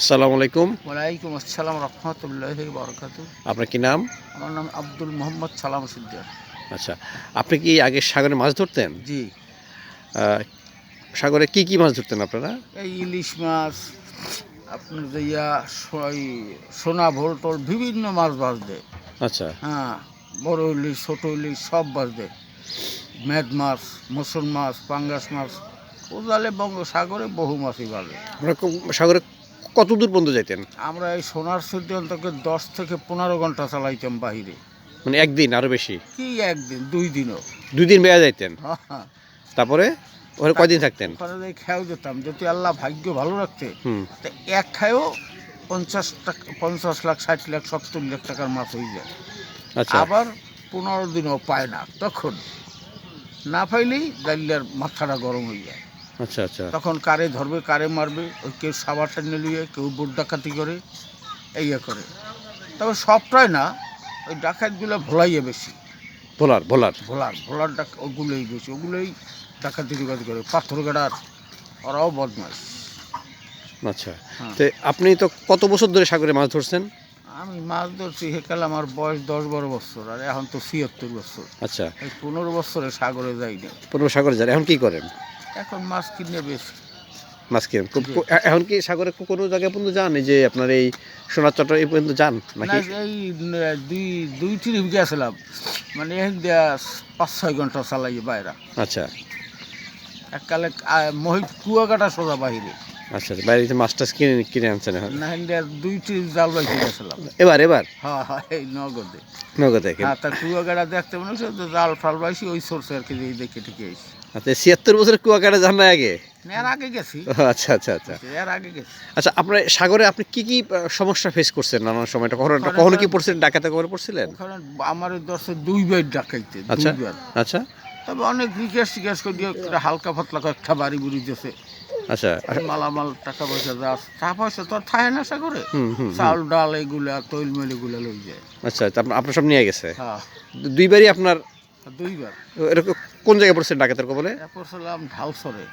আসসালামু আলাইকুম। ওয়ালাইকুম আসসালাম রহমতুল্লাহি বারাকাতু। আপনার কি নাম? আমার নাম আব্দুল মোহাম্মদ সালাম সিদ্দিক। আচ্ছা। আপনি কি আগে সাগরে মাছ ধরতেন? জি। আ সাগরে কি মাছ ধরতেন আপনারা? এই ইলিশ মাছ, আপনার যে ওই সোনা ভোলটোল বিভিন্ন মাছ বাঁচবে। আচ্ছা, হ্যাঁ, বড় ইলিশ ছোট ইলিশ সব বাঁচবে। মেদ মাছ, মসুর মাছ, পাঙ্গাস মাছ, কোদালে বঙ্গোসাগরে বহু মাছই বাঁচবে। আপনারা সাগরে কত দূর পর্যন্ত যাইতেন? আমরা এই সোনার সিদ্ধি অন্তত 10 থেকে 15 ঘন্টা চালাইতাম বাহিরে। মানে একদিন আরো বেশি? কি একদিন 2 দিনও। ২ দিন বেড়া যাইতেন? হ্যাঁ হ্যাঁ। তারপরে ওখানে কয়দিন থাকতেন? ওখানে খেয়েও যেতাম যদি আল্লাহ ভাগ্য ভালো রাখতে। হুম, তো এক খায়ও 50 লাখ 60 লাখ 70 লাখ টাকার মাছ হয়ে যায়। আচ্ছা, আবার 15 দিনও পায় না, তখন না পাইলেই দাল্লার মাথাটা গরম হয়ে যায়। আচ্ছা, আচ্ছা, তখন কারে ধরবে কারে মারবে, ওই কেউ সাবার টেনে নিয়ে কেউ বোট ডাকাতি করে এই করে। তবে সবটাই না, ওই ডাকাতগুলো ভোলাইয়ে বেশি। ভোলার, ভোলার। ভোলার ওগুলোই বেশি, ওগুলোই ডাকাতি ডুকাতি করে। পাথর গাড়ার ওরাও বদমাশ। আচ্ছা। হ্যাঁ। তো আপনি তো কত বছর ধরে সাগরে মাছ ধরছেন? আমি মাছ ধরছি সেকালে আমার বয়স 10-12 বছর, আর এখন তো 76 বছর। আচ্ছা, এই 15 বছরে সাগরে যাইনি। সাগরে যান। এখন কি করেন? এখন মাছ কিনে বেশি। মাছ কিনেন? জি। এখন কি সাগরে কোনো জায়গায় পর্যন্ত যান? এই যে আপনার এই সোনার চট্টগ্রাম এই পর্যন্ত যান না, নাকি? এই দুই ট্রিপ গেছিলাম, মানে এখন দেয়া 5-6 ঘন্টা চালাই বাইরা। আচ্ছা, এককালে মহিত কুয়াকাটা সোজা বাহিরে। আচ্ছা, বাইরে থেকে মাছ টাছ কিনে আনছেন এখন? না, দেয়া 2 ট্রিপ জাল বাইতে গেছিলাম। এবার হ্যাঁ হ্যাঁ, এই নগদে। নগদে? হ্যাঁ, তা কুয়াকাটা দেখতে মনে হচ্ছে যে জাল ফাল বাইছি, ওই সোর্সে আর কি দেখে ঠেকে এসেছি। আচ্ছা, ৭৬ বছরের কুয়াকাটা যান না আগে? এর আগে গেছি। ও, আচ্ছা, আচ্ছা, আচ্ছা। এর আগে গেছি। আচ্ছা, আপনার সাগরে আপনি কি সমস্যা ফেস করছেন নানান সময়টা? কখনো ওখানে কখনো কি তো- পড়ছিলেন, ডাকাতে কখনো পড়ছিলেন? ওখানে আমার দর্শক 2 বার ডাকাইতে, আচ্ছা, 2 বার। আচ্ছা, তবে অনেক জিজ্ঞেস করে একটা হালকা পাতলা কয়েকটা বাড়ি বুড়ি দিয়েছে। আচ্ছা, মালামাল টাকা পয়সা যা আছে, টাকা পয়সা তো আর থাকে না সাগরে। হুম, হুম, হুম। চাল ডাল এগুলা তৈলমেল এগুলা লই যায়। আচ্ছা, তা আপনার সব নিয়ে গেছে? হ্যাঁ, ২ বারই আপনার 2 বার। এরকম কোন জায়গায় পড়ছেন ডাকাতের কবলে? এরপর ছিলাম ঢালসরে।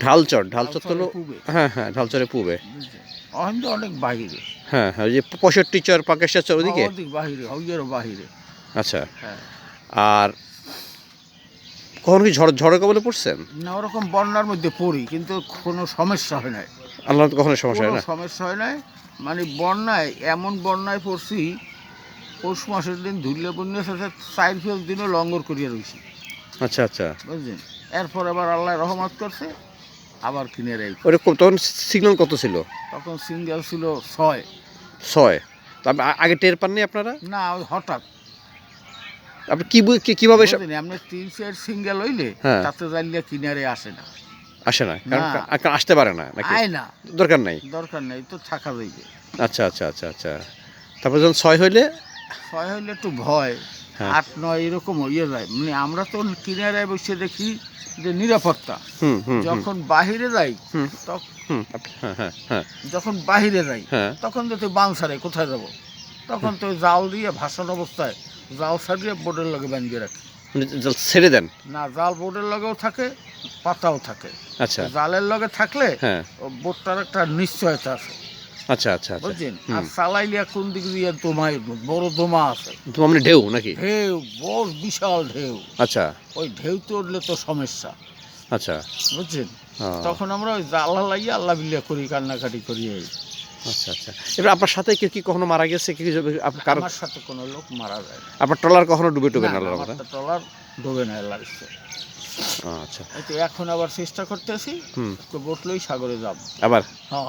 ঢালচর তো হলো। পূবে। হ্যাঁ, হ্যাঁ, ঢালচরে পূবে। বুঝছেন? অহেন তো অনেক বাহিরে। হ্যাঁ, হ্যাঁ, ওই যে ৬৫ চর, পাকেশ্বর চর ওদিকে? অধিক বাহিরে, হইয়েরও বাহিরে। আচ্ছা, হ্যাঁ। আর কখনো কি ঝড়ের কবলে পড়ছেন? না, ওরকম বন্যার মধ্যে পড়ি, কিন্তু কোনো সমস্যা হয় নাই। আল্লাহ তো কখনো সমস্যা কোনো হয় না? সমস্যা হয় নাই। মানে বন্যায়, এমন বন্যায় পড়ছি, পৌষ মাসের দিন ধুলে বন্যা সাথে 4-5 দিনও লঙ্গর করিয়া রয়েছি। আচ্ছা, আচ্ছা। বুঝলেন? এরপর আবার আল্লাহ রহমত করছে, আবার কিনে রেখে। ওরকম তখন সিগন্যাল কত ছিল? তখন সিঙ্গেল ছিল 6। ৬। তো আগে টের পাননি আপনারা? না, ওই হঠাৎ। আপনি কিভাবে বুঝলেন, আপনি 3-4 সিঙ্গেল হইলে হ্যাঁ। তাতে জানলে কিনারে আসে না। আসে না? কারণ না। কারণ আসতে পারে না নাকি? আয় না, দরকার নাই? দরকার নেই তো, থাকা যাইবে। আচ্ছা, আচ্ছা, আচ্ছা, আচ্ছা। তারপর যখন ৬ হইলে? 6 হইলে একটু ভয়, হ্যাঁ। 8-9 এরকম হইয়া যায়। মানে আমরা তো কিনারে বসে দেখি যে নিরাপত্তা। হুম, হুম, হুম, যখন বাহিরে যাই, হুম, তখন হুম। হ্যাঁ, হ্যাঁ, হ্যাঁ, যখন বাহিরে যাই, হ্যাঁ। তখন যদি বান ছাড়ে কোথায় যাব? তখন তো ওই জাল দিয়ে ভাসান অবস্থায় জাল ছাড়িয়ে বোর্ডের লগে বাঁধিয়ে রাখি। মানে ছেড়ে দেন? না, জাল বোর্ডের লগেও থাকে, পাতাও থাকে। আচ্ছা, জালের লগে থাকলে হ্যাঁ। ও বোটটার একটা নিশ্চয়তা আছে। আচ্ছা, আচ্ছা, আচ্ছা। বুঝছেন? হুম। আর চালাইলিয়া কোন দিক দিয়ে দোমায়, বড় দোমা আছে। তো মানে ঢেউ নাকি? ঢেউ, বড় বিশাল ঢেউ। আচ্ছা, ওই ঢেউতে উঠলে তো সমস্যা। আচ্ছা। বুঝছেন? ও, তখন আমরা ওই জাল লাগিয়ে আল্লাহ বিল্লাহ করি, কান্নাকাটি করি। এই আচ্ছা, আচ্ছা। এবার আপনার সাথে কেউ কি কখনো মারা গেছে? কারো আমার সাথে কোনো লোক মারা যায় না। আপনার ট্রলার কখনো ডুবে না, না? না, আল্লাহর আমার রহমতে? তো ট্রলার ডোবে না, আল্লাহর ইচ্ছে। আচ্ছা। এই তো এখন আবার চেষ্টা করতেছি, হুম। তো বোটলই সাগরে যাব। আবার হ্যাঁ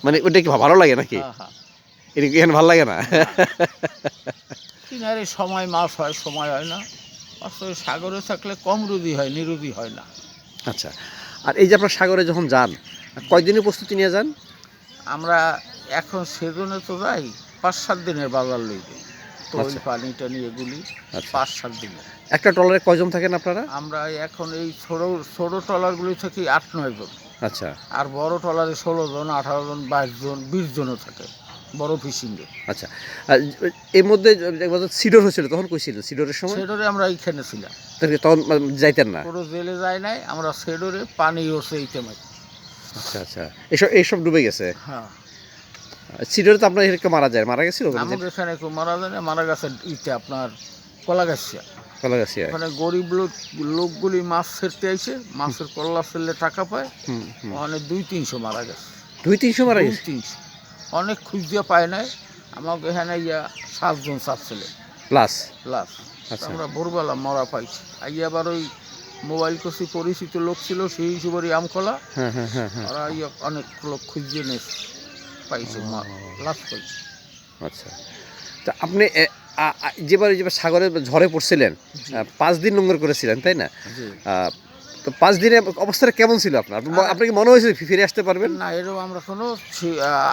মানে ওটা কি ভালো লাগে নাকি? হ্যাঁ হ্যাঁ। এটা কি এখন ভালো লাগে না? কিনারে সময় মাছ হয়, সময় হয় না। আসলে সাগরে থাকলে কম রুদি হয়, নিরুদি হয় না। আচ্ছা। আর এই যে আপনার সাগরে যখন যান, কয়দিনের প্রস্তুতি নিয়ে যান? আমরা এখন সেজনে তো যাই 5-7 দিনের বাজার লই যাই। তো ওই আচ্ছা। পানি টানি এগুলি আচ্ছা। 5-7 দিনের। একটা ট্রলারে কয়জন থাকেন আপনারা? আমরা এখন এই ছোট ট্রলারগুলি থেকে 8-9 জন। আচ্ছা, আর বড় ট্রলারে 16 জন, 18 জন, 22 জন, 20 জনও থাকে বড় ফিশিংয়ে। আচ্ছা। আর এর মধ্যে একবার সিডর হয়েছিল, তখন কই ছিলেন সিডরের সময়? সেডরে আমরা এইখানে ছিলাম। তখন যাইতেন না? পুরো জেলে যায় নাই, আমরা সেডরে পানি ওঠে এইতে মারি। আচ্ছা, আচ্ছা। এইসব ডুবে গেছে? হ্যাঁ। সিডরে তো আপনার এরকম মারা গেছিল আমাদের এখানে কেউ মারা যায় না, মারা গেছে ইতে আপনার কলাগাছিয়া। কলাগাছিয়া। ওখানে গরিব লোকগুলি মাছ ছেড়তে আইছে, মাছের কল্লা ফেললে টাকা পায়। ওখানে 200-300 মারা গেছে। 200-300 মারা গেছে? 200-300 অনেক খুঁজ দিয়ে পায় নাই। আমাকে এখানে 7 জন ছেলে প্লাস। আচ্ছা। আমরা ভোরবেলা মরা পাইছি। আবার ওই মোবাইল করছি, পরিচিত লোক ছিল সেই হিসেবে আমখোলা। ওরা অনেক লোক খুঁজিয়ে নিয়ে পাইছে, লাশ পাইছে। আচ্ছা, তা আপনি যেবার সাগরে ঝড়ে পড়ছিলেন 5 দিন নোংর করেছিলেন তাই না? তো 5 দিনের অবস্থাটা কেমন ছিল আপনার? আপনাকে মনে হয়েছিল ফিরে আসতে পারবেন? না, এরকম আমরা কোনো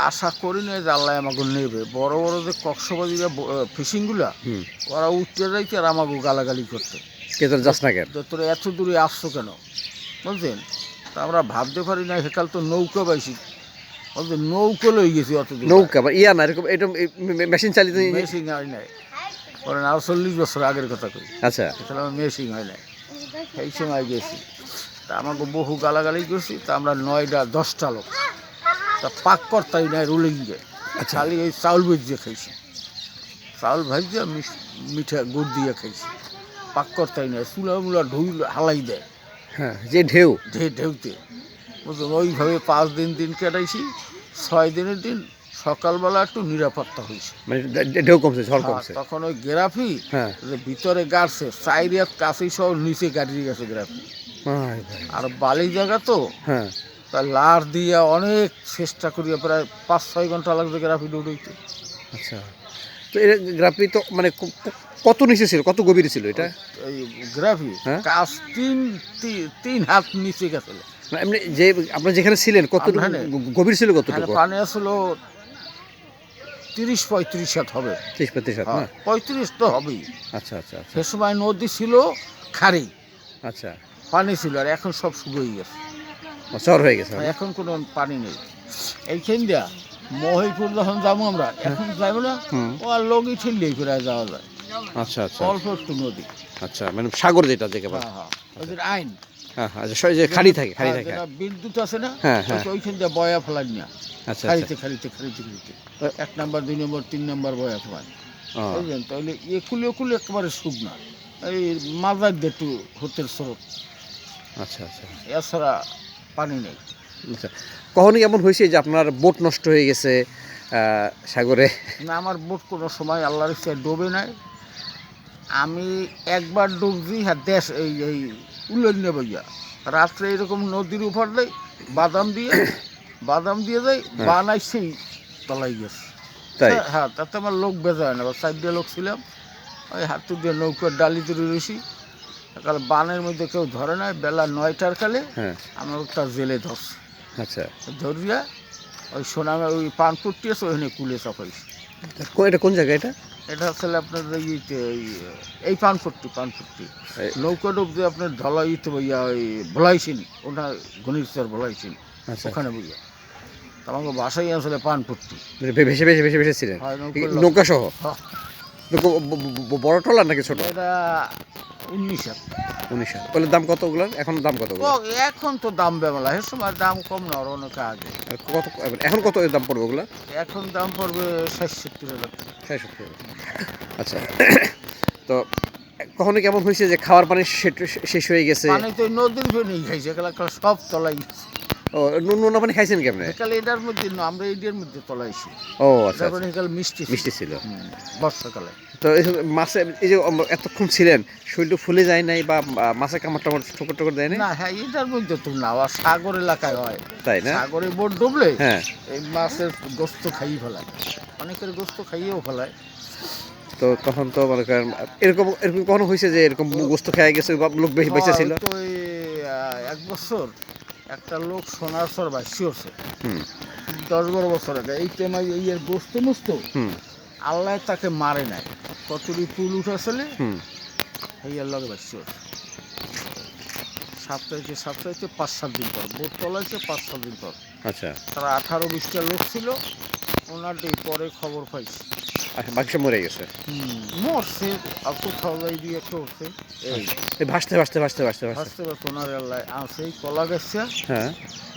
আশা করি না যে আল্লাহ আমাকে নেবে। বড় বড় যে কক্সবাজার ফিশিংগুলা, ওরা উঠতে যাইতে আর আমাকে গালাগালি করতে, কে তোর যাস না কেন, তোরা এত দূরে আসছো কেন, বুঝলেন? তা আমরা ভাবতে পারি না, সেকাল তো নৌকা পাইছি, বলতে নৌকা লই গেছি অত দূর। নৌকা বা ইয়া না, এরকম এটা মেশিন চালিত? মেশিন হয় নাই, করেন আর 40 বছর আগের কথা কই। আচ্ছা, তাহলে আমার মেশিন হয় নাই, সেই সময় গেছি। তা আমাকে বহু গালাগালি করছি। তা আমরা 9-10টা লোক, তা পাক করতাই নাই রুলিংয়ে। খালি এই চাউল ভেজিয়ে খাইছি, চাউল ভাজিয়ে মিঠা গুড় দিয়ে খাইছি। পাক করতাই নাই, চুলা মুলা ঢুই হালাই দেয়। হ্যাঁ, যে ঢেউতে বুঝলেন, ওইভাবে 5 দিন কাটাইছি। 6 দিনের দিন সকালবেলা একটু নিরাপত্তা হয়েছে, মানে ঢেউ কমছে, ঝড় কমছে। তখন ওই গ্রাফি যে ভিতরে গাড়ছে 4 হাত কাছেই সব নিচে গাড়িয়ে গেছে গ্রাফি। আর বালি জায়গা তো, তা লার দিয়ে অনেক চেষ্টা করিয়া প্রায় 5-6 ঘন্টা লাগবে গ্রাফি দৌড়াইতে। আচ্ছা, তো এর গ্রাফি তো মানে কত নিচে ছিল, কত গভীরে ছিল এটা? এই গ্রাফি কাছ 3 হাত নিচে গেছিল। এমনি যে আপনারা যেখানে ছিলেন কত গভীর ছিল? কতটুকু পানি আসলো? 30-35 হাত হবে। 30-35 হাত না? 35 তো হবেই। আচ্ছা আচ্ছা। সে সময় নদী ছিল খারি, আচ্ছা, পানি ছিল, আর এখন সব শুকিয়ে গেছে, চর হয়ে গেছে, এখন কোনো পানি নেই। এইখান দিয়া মহিপুর যখন যাবো আমরা, এখন যাবো না, ও আর লগই ঠেললেই প্রায় যাওয়া যায়। আচ্ছা আচ্ছা, অল্প একটু নদী। আচ্ছা, মানে সাগর যেটা দেখে ওদের আইন, খালি থাকে। বিদ্যুৎ আছে না, হ্যাঁ, ওইখান দিয়ে বয়া ফেলান না। আচ্ছা, খালিতে 1 নম্বর 2 নম্বর 3 নম্বর বয়া ফেলান, বুঝলেন? তাহলে একুলে একেবারে সুখ না, এই মাজার দিয়ে একটু হতের স্রোত। আচ্ছা আচ্ছা, এছাড়া পানি নেই। আচ্ছা, কখনো এমন হয়েছে যে আপনার বোট নষ্ট হয়ে গেছে সাগরে? না, আমার বোট কোনো সময় আল্লাহর ইচ্ছায় ডোবে নাই। আমি একবার ডুবছি, হ্যাঁ, দেশ এই উল্লেন্য বইয়া রাত্রে এরকম নদীর উপর দেয় বাদাম দিয়ে যাই, বানাইছেই তলাই গেছে। হ্যাঁ, তাতে আমার লোক বেজায় না, 4 লোক ছিলাম। ওই হাতু দিয়ে নৌকার ডালি তুলে রয়েছি। কাল বানের মধ্যে কেউ ধরে নাই, বেলা 9টার কালে আমার তার জেলে ধরছে। আচ্ছা, ধরিয়া ওই সোনামে ওই পানপুরটি আছে, ওইখানে কুলে চাপাইছি। এটা কোন জায়গা? এটা হচ্ছে আপনার এই পানপুরটি নৌকা ডুব দিয়ে আপনার ঢলাইতে বইয়া ওই ভোলাইছেন, ওটা ঘনিষ্ঠর ভোলাইছেন, ওখানে বইয়া আমাকে বাসাই আসলে পানপুরটি ভেসে ছিলেন নৌকা সহ? বড় ট্রলার নাকি ছোট? এটা 19 হাত। ওগুলোর দাম কত? এখন দাম কত? এখন তো দাম বেমালা, সে সময় দাম কম না, আর অনেক আগে। এখন কত দাম পড়বে ওগুলা? এখন দাম পড়বে 60-70 হাজার। আচ্ছা, তো কখনো কেমন হয়েছে যে খাওয়ার পানি শেষ হয়ে গেছে? পানি তো নদীর পানি খাইছে, সব তলাই। ও, নোনা পানি খাইছেন কেমনে? এটার মধ্যে আমরা এটার মধ্যে তলাইছি। ও আচ্ছা, মিষ্টি ছিল বর্ষাকালে। তো মাছে এই যে এতক্ষণ ছিলেন, শরীরটা ফুলে যায় নাই বা মাছে কামড় টামড় ঠোকর দেয় না? হ্যাঁ, এটার মধ্যে তো না, আর সাগর এলাকায় হয়, তাই না? সাগরে বোট ডুবলে এই মাছের গোস্ত খাইয়ে ফেলায়, অনেকের গোস্ত খাইয়েও ফেলায়। তো তখন তো মনে করেন এরকম কখনো হয়েছে যে এরকম গোস্ত খেয়ে গেছে, লোক বেঁচে ছিল? তো 1 বছর একটা লোক সোনার সর বাসি হচ্ছে 10-12 বছর আগে, এই তেমাই এই গোস্ত মুস্ত আল্লাহ তাকে মারে নাই, কতটি পুল উঠেছিলে এই আল্লাহকে বাসি হচ্ছে। সাপ্তাহিক 5-7 দিন পর বোট তলাইছে, 5-7 দিন পর। আচ্ছা, তারা 18-20টা লোক ছিল, ওনার পরে খবর পাইছে। বাকি সব মরে গেছে। মরছে আর কোথাও যাই দিয়ে করছে এই এই ভাসতে ভাসতে ভাসতে ভাসতে ভাসতে হাসতে বা সোনার আল্লাহ আনছে এই কলা গাছটা হ্যাঁ।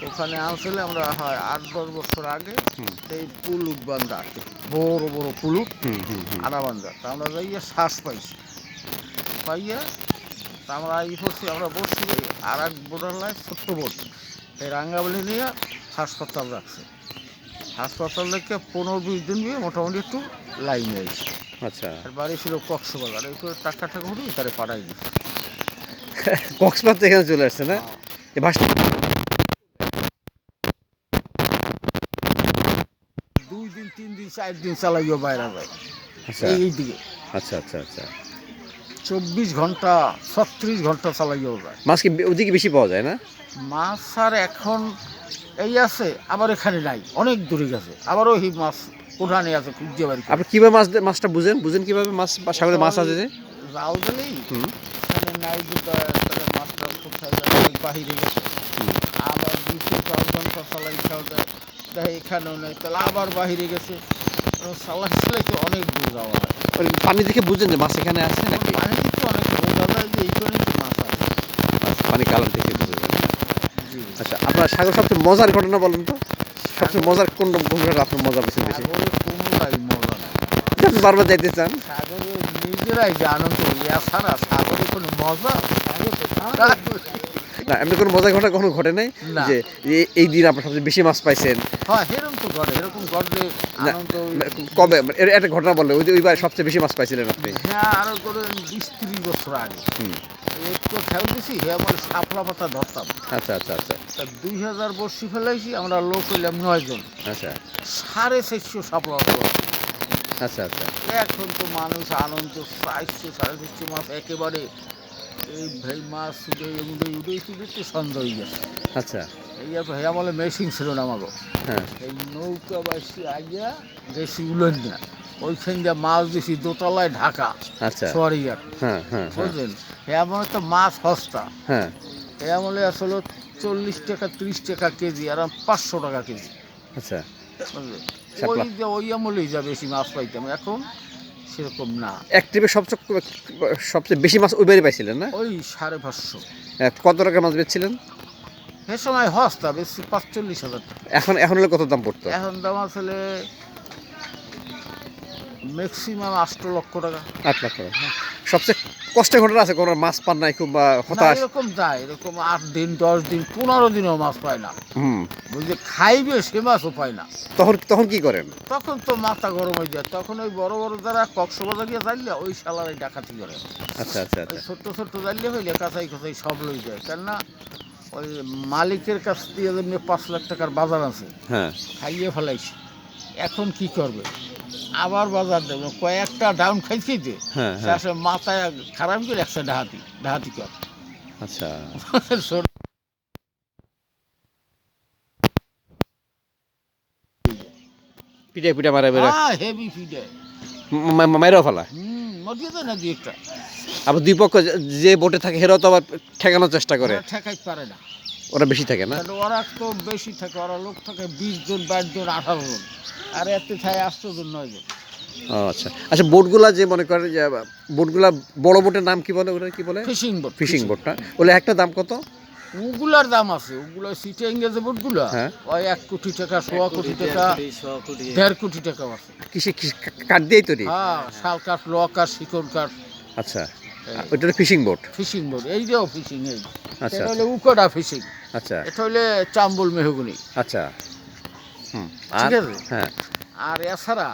ওখানে আনছিলে আমরা হয় 8-10 বছর আগে হুম। এই পুলুট বান্ধা আছে বড় বড় পুলুট হুম হুম হুম। আনা বান্ধা তা আমরা যাইয়া শ্বাস পাইছি পাইয়া তা আমরা ই করছি আমরা বসছি আর এক বোর্ডার লাই ছোট্ট বোর্ড এই রাঙ্গাবলি নিয়ে হাসপাতাল রাখছে হাসপাতাল থেকে 15-20 দিন দিয়ে মোটামুটি একটু লাইনে আইছে আচ্ছা। আর বাড়ি ছিল কক্সবাজার এই করে টাকা টাকা উঠি তারে পাঠাই দিচ্ছে কক্সবাজার থেকে এখানে চলে আসছে না? এই ভাসতে 2 দিন 3 দিন 4 দিন চালাইও বাইরে যায় আচ্ছা এই দিকে আচ্ছা আচ্ছা আচ্ছা। 24 ঘন্টা 36 ঘন্টা চালাইও যায় মাছ কি ওদিকে বেশি পাওয়া যায় না? মাছ আর এখন এই আছে আবার এখানে নাই অনেক দূরে গেছে আবার ওই মাছ কোঠানে আছে খুঁজে বাড়ি আপনি কিভাবে মাছটা বুঝেন কিভাবে মাছ বা সাগরে মাছ আছে যে? জাল দিলেই হুম এখানে নাই দুটো তাহলে মাছটা কোথায় গেছে বাহিরে গেছে হুম। আবার 2-4 ঘন্টা চালাই খাওয়া যায় দেখে এখানেও নেই তাহলে আবার বাহিরে গেছে চালাই চালাইতে অনেক দূর যাওয়া হয় ওই পানি দেখে বুঝেন যে মাছ এখানে আছে নাকি? পানি দিতে অনেক বোঝা যায় যে এইখানে কি মাছ আছে আচ্ছা, পানি কালার দেখে বুঝে যান। জি আচ্ছা, আপনার সাগর সবচেয়ে মজার ঘটনা বলেন তো? সবচেয়ে মজার কোন ঘটনা আপনার মজা পেয়েছেন বেশি? সাগরে কোনোটাই মজা নাই যে আপনি বারবার যাইতে চান? সাগরে নিজেরাই যে আনন্দ ইয়া ছাড়া সাগরে কোনো মজা না, এমনি কোনো মজার ঘটনা কখনো ঘটে নাই না। যে এই দিন আপনার সবচেয়ে বেশি মাছ পাইছেন? হয় এরকম তো ঘটে এরকম ঘটলে না, আনন্দ কবে এর একটা ঘটনা বললেন ওইবার সবচেয়ে বেশি মাছ পাইছিলেন আপনি? হ্যাঁ আরো করে 20-30 বছর আগে হুম। একটু খেয়াল দিছি হে আমার শাপলা পাতা ধরতাম আচ্ছা আচ্ছা আচ্ছা তা 2000 বর্ষি ফেলাইছি আমরা লোক হইলাম 9 জন আচ্ছা 450 শাপলা পাতা ধরতাম। আচ্ছা আচ্ছা এখন তো মানুষ আনন্দ 400-450 মাছ একেবারে এই ভাই মাছ শুধু উঠেই শুধু তো সন্দেহ হয়ে গেছে আচ্ছা এই ভাইয়া বলে মেশিন ছিল না আমাকে হ্যাঁ এই নৌকা বাসি আইয়া গেছি উলন না ওইখান দিয়ে মাছ দিছি দোতলায় ঢাকা আচ্ছা সোয়ারিয়ার হ্যাঁ হ্যাঁ হ্যাঁ বুঝলেন হ্যাঁ মনে তো মাছ সস্তা হ্যাঁ হ্যাঁ বলে আসলে 40 টাকা 30 টাকা কেজি আর 500 টাকা কেজি আচ্ছা বুঝলেন শাপলা। ওই যে ওই আমলেই যা বেশি মাছ পাইতাম এখন সেরকম না এক ট্রিপে সবচেয়ে বেশি মাছ ওইবারই পাইছিলেন না? ওই 550 কত টাকা মাছ বেচছিলেন? সে সময় হস্তা বেশি 45,000 টাকা এখন হলে কত দাম পড়তো? এখন দাম আসলে ম্যাক্সিমাম 8 লক্ষ টাকা 8 লাখ টাকা। সবচেয়ে কষ্টের ঘটনা আছে কোনো মাছ পান নাই খুব বা না হতাশ? এরকম যায় এরকম 8 দিন 10 দিন 15 দিনও মাছ পায় না হুম। বুঝলে খাইবে সে মাছও পায় না তখন কি করেন? তখন তো মাথা গরম হয়ে যায় তখন ওই বড় বড় যারা কক্সবাজার গিয়ে যাইলে ওই শালারাই ডাকাতি করে আচ্ছা আচ্ছা ওই আচ্ছা ছোট্ট ছোট্ট যাইলে হইলে কাঁচাই কাঁচাই সব লই যায় কেননা ওই মালিকের কাছ দিয়ে যেমনি 5 লাখ টাকার বাজার আছে হ্যাঁ খাইয়ে ফেলাইছে এখন কি করবে আবার বাজার দেবে কয়েকটা ডাউন খাইছি যে হ্যাঁ সে হ্যাঁ আসলে মাথায় খারাপ করে একশো ডাহাতি কর আচ্ছা পিঠে পিঠে মারা বেড়ে হেভি ফিডে মাইরাও ফেলা। মরিয়ে দেয় না দুই একটা আবার দুই পক্ষ যে বোটে থাকে হেরাও তো আবার ঠেকানোর চেষ্টা করে। ওরা ঠেকাইতে পারে না ওরা বেশি থাকে না? কারণ ওরা তো বেশি থাকে ওরা লোক থাকে 20 জন 22 জন 18 জন আর এতে থাকে 8 জন 9 জন ও আচ্ছা আচ্ছা, বোটগুলা যে মনে করেন যে বোটগুলা বড় বোটের নাম কি বলে? ওটা কি বলে? ফিশিং বোট ফিশিং বোটটা বলে একটা দাম কত? ওগুলার দাম আছে ওগুলো সিটে ইংরেজি বোটগুলো হ্যাঁ। ওই 1 কোটি টাকা 1.5 কোটি টাকা 1.5 কোটি টাকা আছে কিসে কাঠ দিয়েই তৈরি? হ্যাঁ শাল কাঠ লোয়া কাঠ শিকড় কাঠ আচ্ছা ওইটা হলো ফিশিং বোট। ফিশিং বোট এই যে ফিশিং এই আচ্ছা এটা হলো উকোডা ফিশিং আচ্ছা এটা হলে চাম্বল মেহগুনি আচ্ছা হুম ঠিক আর আছে হ্যাঁ আর এছাড়া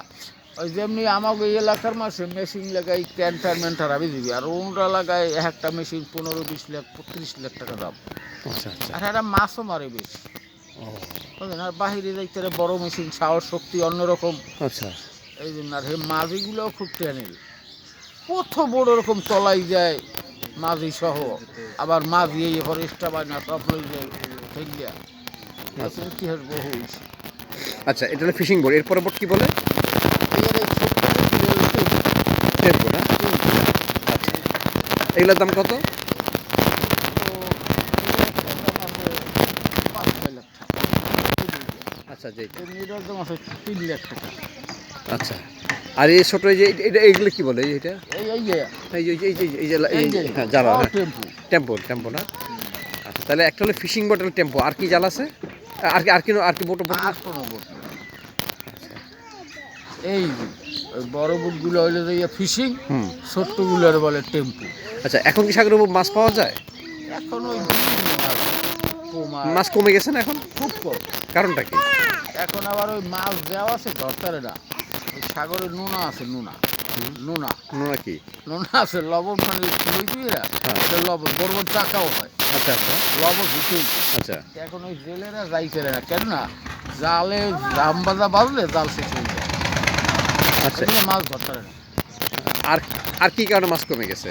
ওই যেমনি আমাকে এই এলাকার মাসে মেশিন লাগাই ক্যান্টার মেন্টার আমি দিবি আর ওনরা লাগাই একটা মেশিন 15-20 লাখ 35 লাখ টাকা দাম আচ্ছা আচ্ছা আর একটা মাছও মারে বেশি ও বুঝলেন আর বাহিরে যাইতে বড় মেশিন সাহস শক্তি অন্যরকম আচ্ছা এই জন্য আর মাঝিগুলোও খুব টেনেল কত বড় রকম তলাই যায় মাঝি সহ আবার মাঝি এই ফরেস্টটা বাই না সব লই যায় ফেলিয়া ইতিহাস বহু হয়েছে আচ্ছা এটা হলো ফিশিং বোট। এরপরে বোট কি বলে? এর এই ছোট্ট টেম্পো না? আচ্ছা এগুলোর দাম কত? আচ্ছা যে 3 লাখ টাকা আচ্ছা, আর এই ছোট এই যে এটা এইগুলো কি বলে এটা? এই যে এই যে এই যে এই যে এই যে হ্যাঁ, জালা, হ্যাঁ, টেম্পু। টেম্পো না? আচ্ছা, তাহলে একটা হলো ফিশিং বোট, টেম্পো, আর কি জাল আছে? আর কি বোট? আর কোনো বোট নেই। এই যে ওই বড় বোটগুলো হইলে যে ফিশিং, হুম। ছোট্টগুলোর বলে টেম্পু। আচ্ছা, এখন কি সাগরে মাছ পাওয়া যায়? এখন ওই বিভিন্ন মাছ, পোমা, মাছ কমে গেছে না এখন? খুব কম। কারণটা কি? এখন আবার ওই মাছ দেওয়া আছে ধরতারে না, ওই সাগরে নোনা আছে, নোনা নোনা নোনা কি? নোনা আছে, লবণ পানি খুঁজেছি এরা, হ্যাঁ। এটা লবণ বড় বড় চাকাও হয়, আচ্ছা আচ্ছা লবণ ঢুকেই। আচ্ছা এখন ওই জেলেরা যাইছে না, কেন না জালে জাম বাজা বাজলে জাল শেষ হয়ে যায়, আচ্ছা। এগুলো মাছ ধরতারে না। আর আর কি কারণে মাছ কমে গেছে?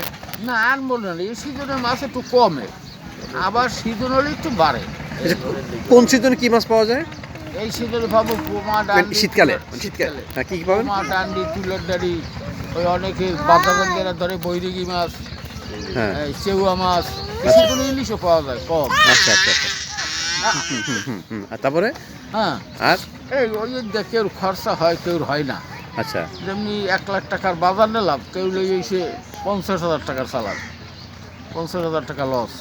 না আর বললেন না, এই সিজনে মাছ একটু কমে, আবার সিজন হলে একটু বাড়ে। আচ্ছা, কোন সিজনে কি মাছ পাওয়া যায়? এই সিজনে পাবো পোমা মানে ডান্ডি, শীতকালে? তুলের- শীতকালে হ্যাঁ, কি কি পাবেন? পোমা ডান্ডি, তুলের ডাড়ি, ওই অনেকে বাতাগঞ্জেরা ধরে বৈরিগি মাছ, হ্যাঁ, এই চেউয়া মাছ, এই সিজনে ইলিশও পাওয়া যায় কম। আচ্ছা আচ্ছা আচ্ছা। আর তারপরে? হ্যাঁ, আর এই ওই যে কেউ খরচা হয়, কেউ হয় না। আচ্ছা যেমনি 1 লাখ টাকার বাজার নিলাম, কেউ লই এসে 50,000 টাকার চালান, 50,000 টাকা লস।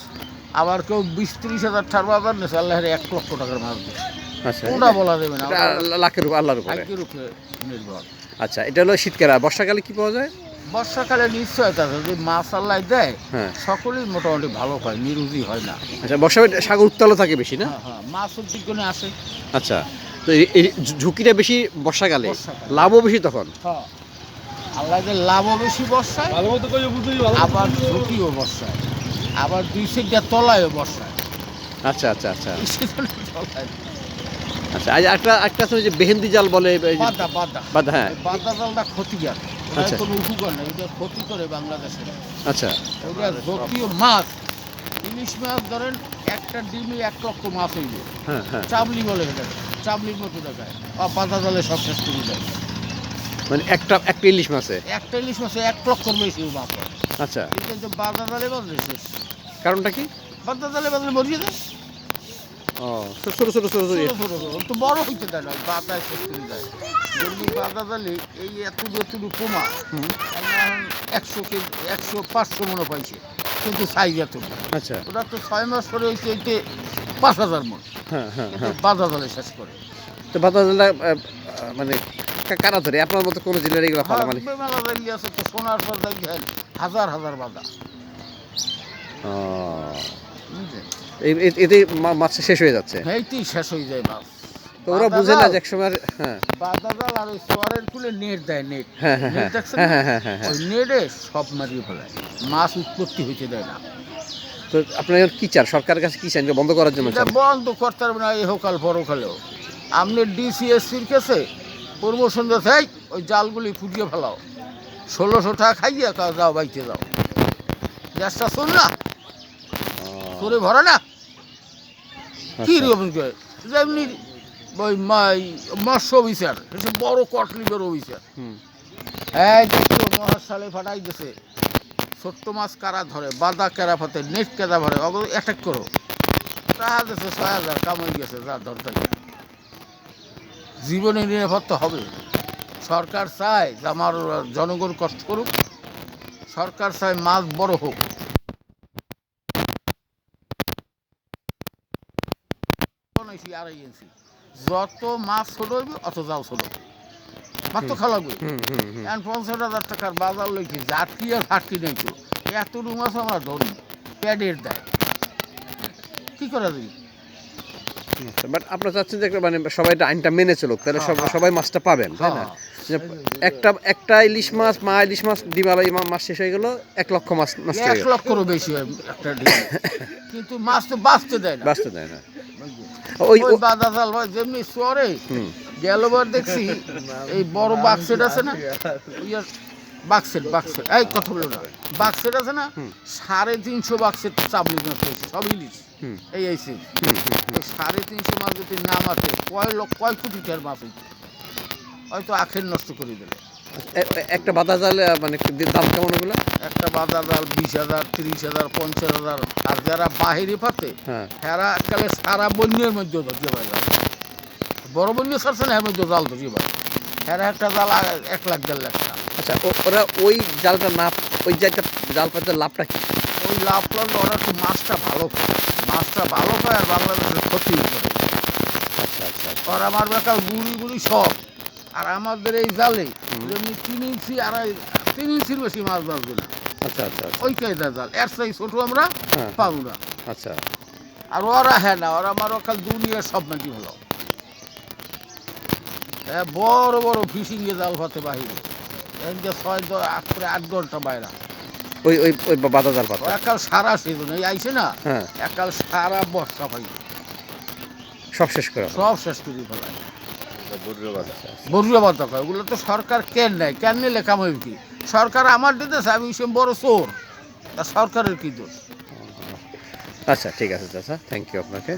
আবার কেউ 20-30 হাজার টাকার বাজার নিয়েছে, আল্লাহর 1 লক্ষ টাকার মাছ দিচ্ছে, আচ্ছা, ওটা বলা যাবে না, এটা লাখের উপর, আল্লাহর উপরে। ভাগ্যের উপরে নির্ভর। আচ্ছা, এটা হলো শীতকালে। আর বর্ষাকালে কি পাওয়া যায়? বর্ষাকালে নিশ্চয়তা আছে, যদি মাছ আল্লাহ দেয় হ্যাঁ, সকলেই মোটামুটি ভালো হয়, নিরুজি হয় না। আচ্ছা, বর্ষাকালে সাগর উত্তালও থাকে বেশি না? হ্যাঁ হ্যাঁ, মাছ উদ্দিকনে আসে। আচ্ছা, তো এই ঝুঁকিটা বেশি বর্ষাকালে, বর্ষাকালে। লাভও বেশি তখন? হ্যাঁ, আল্লাহদের লাভও বেশি বর্ষায়, আবার ঝুঁকিও বর্ষায়, আবার 2 সাইডে তলায়ও বর্ষায়। আচ্ছা আচ্ছা আচ্ছা এই সিজনে তলায় আচ্ছা। আজ একটা আছে ওই যে বেহেন্দি জাল বলে, এই যে বাদা বাদা বাদা, হ্যাঁ, এই বাদা জালটা ক্ষতিকর, ওটার আচ্ছা। কোনো উপকার নেই, এটা ক্ষতি করে বাংলাদেশে। আচ্ছা ওটা জাতীয় মাছ, ইলিশ মাছ ধরেন একটা ডিমে 1 লক্ষ মাছ হইব, হ্যাঁ হ্যাঁ, চাবলি বলে এটা, চাবলির মতো দেখায়, বাদা জালে সব শেষ করে দেয়। মানে একটা ইলিশ মাছে? একটা ইলিশ মাছে 1 লক্ষর বেশি মাছ হয়, আচ্ছা, কিন্তু বাদা জালে বাজলে শেষ, কারণটা কি? বাদা জালে বাজলে মরিয়ে দেয়, ও, ছোট ছোট ছোট ছোট ছোট ছোট ছোট, তো বড় হইতে দেয় না, বাদায় শেষ করে দেয়। যদি বাদা জালে এই এতটুকু কমা, হুম, 100-500 মনে পাইছে, কিন্তু সাইজ এত না। আচ্ছা, ওটা তো 6 মাস পরে হইতে হইতে 5,000 মন, হ্যাঁ হ্যাঁ কিন্তু হ্যাঁ। বাদা জালে শেষ করে। তো বাদা জালটা মানে কারা ধরে? আপনার মতো কোনো জেলার এগুলো পালা মানে? মেলা জালি আছে তো, সোনার পর দেখেন হাজার হাজার বাদা, ও, বুঝলেন? এতে মাছ শেষ হয়ে যাচ্ছে। এইতেই শেষ হয়ে যায় মাছ। তো ওরা বাদা বুঝে না জাল, যে একসময় হ্যাঁ বাদা জাল আর ওই সোয়ারের কুলে নেট দেয়, নেট, হ্যাঁ হ্যাঁ নেট হ্যাঁ দেখছেন হ্যাঁ না? হ্যাঁ হ্যাঁ হ্যাঁ হ্যাঁ। ওই নেটে সব মারিয়ে ফেলায়, মাছ উৎপত্তি হইতে দেয় না। তো আপনার কি চান, সরকারের কাছে কি চান, এটা বন্ধ করার জন্য এটা চান? বন্ধ করতে পারবে না, এহকাল পরকালেও। আপনি ডিসিএসসির কাছে প্রমোশন দিতে, ওই জালগুলি ফুটিয়ে ফেলাও, 1600 টাকা খাইয়ে যাও, বাইতে যাও, গ্যাসটা শোন না, তোরে ভরে না, কি আচ্ছা। রকম করে যেমনি ওই মৎস্য অফিসার, এসব বড় কটলিপের অফিসার, হুম, এই দেখো মহাশালে ফাটাই গেছে, ছোট্ট মাছ কারা ধরে, বাদা কেরা ফাতে, নেট কেরা ভরে, অগর অ্যাটাক করো, টাকা গেছে 6,000 কামাই গেছে, যা ধরতে গেলে জীবনে নিরাপত্তা হবে। সরকার চায় যে আমার জনগণ কষ্ট করুক, সরকার চায় মাছ বড় হোক। বানাইছি 2.5 ইঞ্চি, যত মাছ ছোট হইবে অত যাও ছোট, মাত্র খাওয়া লাগবে। হুম হুম হুম। এখন 50,000 টাকার বাজার লইছি, জাতি আর ফাটকি নেই তো, এতটুকু মাছ আমরা ধরি, প্যাডের দেয়, কি করা যাবে? বাট আপনারা চাচ্ছেন যে একটা মানে সবাই এটা আইনটা মেনে চলুক, তাহলে হ্যাঁ, সবাই মাছটা পাবেন, তাই না? হ্যাঁ। যে একটা ইলিশ মাছ, ইলিশ মাছ, ডিমালা মাছ শেষ হয়ে গেল, 1 লক্ষ মাছ নষ্ট হয়ে 1 গেল, লক্ষেরও বেশি হয় একটা ডিম, কিন্তু মাছ তো বাঁচতে দেয় না। বাঁচতে দেয় না। ওই ওই বাদা জাল হয় যেমনি চরে, হুম, গেলবার দেখছি এই বড় বাক্সেট আছে না, ওই আর বাক্সেট এই কথা বলো না, বাক্সেট আছে না, হুম। 350 বাক্সেট চাবলি মাছ হয়েছে, সব ইলিশ, হুম, এই আইসি হুম, হুম। 350 মাছ যদি না মারতে কয় কোটি টাকার মাছ হইতো, হয়তো আখের নষ্ট করে দিলে। একটা বাদা জালে মানে দাম কেমন ওগুলো? একটা বাদা জাল 20,000, 30,000, 50,000, আর যারা বাহিরে পাতে হ্যাঁ, হেরা কালে সারা বন্যের মধ্যে ধরিয়ে পাই, বড় বন্য ছাড়ছে না, এর মধ্যে জাল ধরিয়ে পাই। এর একটা জাল 1 লাখ 1.5 লাখ টাকা। আচ্ছা ওরা ওই জালটা না, ওই যে একটা জাল পাতে লাভটা কি? ওই লাভ করলে ওরা একটু মাছটা ভালো খায়, মাছটা ভালো খায় আর বাংলাদেশের ক্ষতি করে। আচ্ছা আচ্ছা ওরা আমার বেকার গুড়ি গুড়ি সব, আর আমাদের এই জালে এমনি 3 ইঞ্চি 3 ইঞ্চির বেশি মাছ ধরবে না, আচ্ছা আচ্ছা আচ্ছা ওই কায়দা জাল। এর চাই ছোট আমরা হ্যাঁ। পাবো না। আচ্ছা আর ওরা হ্যাঁ না, ওরা আমার ওখানে দুনিয়ার সব নাকি ভালো, বড় বড় ফিশিংয়ে জাল হতে বাহিরে এদিকে 6-8 ঘন্টা বাইরা। ওই ওই ওই বাদা জাল পাতা। ও একাল সারা সিজন এই আইছে না, হ্যাঁ একাল সারা বর্ষা পাই সব শেষ করে সব শেষ করে ফেলায়। আচ্ছা, বড়ুয়া বাদ কয় ওগুলো তো সরকার কেন নেয়, কেন নিলে কামাই কি? সরকার আমার দিতেছে, আমি সে বড় চোর, তা সরকারের কি দোষ? আচ্ছা ঠিক আছে চাচা, থ্যাংক ইউ আপনাকে।